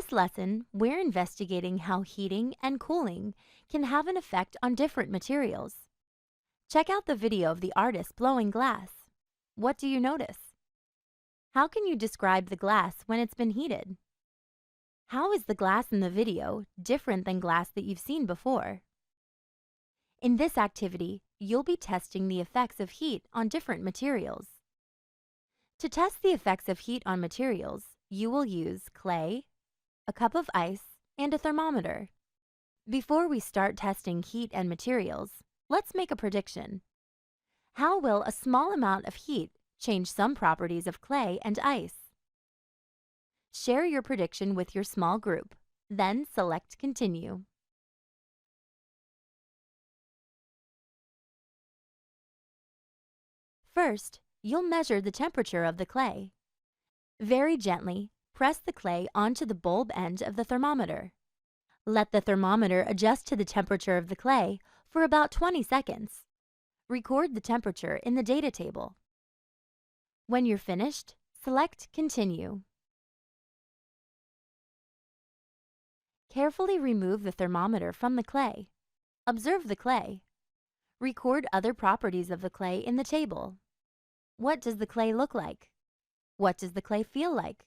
this lesson, we're investigating how heating and cooling can have an effect on different materials. Check out the video of the artist blowing glass. What do you notice? How can you describe the glass when it's been heated? How is the glass in the video different than glass that you've seen before? In this activity, you'll be testing the effects of heat on different materials. To test the effects of heat on materials, you will use clay, a cup of ice, and a thermometer. Before we start testing heat and materials, let's make a prediction. How will a small amount of heat change some properties of clay and ice? Share your prediction with your small group, then select Continue. First, you'll measure the temperature of the clay. Very gently, press the clay onto the bulb end of the thermometer. Let the thermometer adjust to the temperature of the clay for about 20 seconds. Record the temperature in the data table. When you're finished, select Continue. Carefully remove the thermometer from the clay. Observe the clay. Record other properties of the clay in the table. What does the clay look like? What does the clay feel like?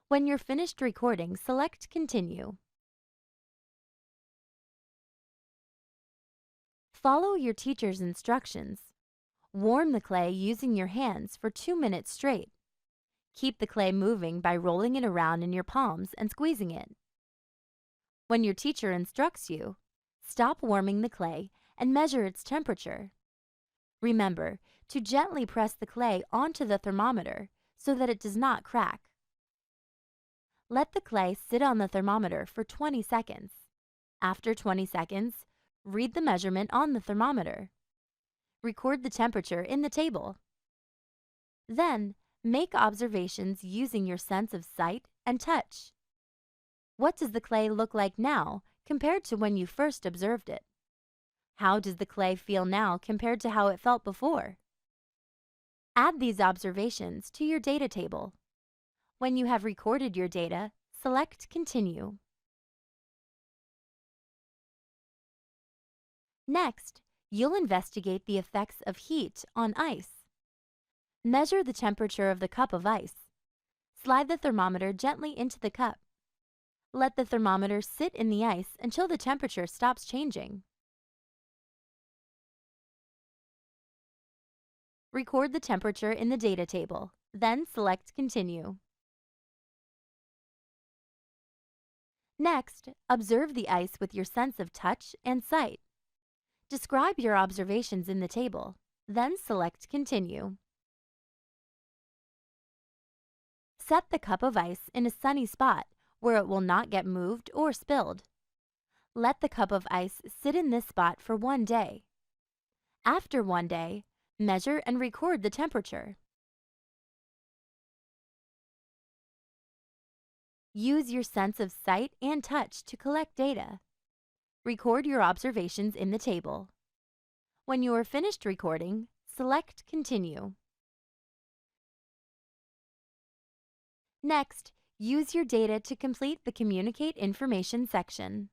When you're finished recording, select Continue. Follow your teacher's instructions. Warm the clay using your hands for 2 minutes straight. Keep the clay moving by rolling it around in your palms and squeezing it. When your teacher instructs you, stop warming the clay and measure its temperature. Remember to gently press the clay onto the thermometer so that it does not crack. Let the clay sit on the thermometer for 20 seconds. After 20 seconds, read the measurement on the thermometer. Record the temperature in the table. Then, make observations using your sense of sight and touch. What does the clay look like now compared to when you first observed it? How does the clay feel now compared to how it felt before? Add these observations to your data table. When you have recorded your data, select Continue. Next, you'll investigate the effects of heat on ice. Measure the temperature of the cup of ice. Slide the thermometer gently into the cup. Let the thermometer sit in the ice until the temperature stops changing. Record the temperature in the data table, then select Continue. Next, observe the ice with your sense of touch and sight. Describe your observations in the table, then select Continue. Set the cup of ice in a sunny spot where it will not get moved or spilled. Let the cup of ice sit in this spot for 1 day. After 1 day, measure and record the temperature. Use your sense of sight and touch to collect data. Record your observations in the table. When you are finished recording, select Continue. Next, use your data to complete the Communicate Information section.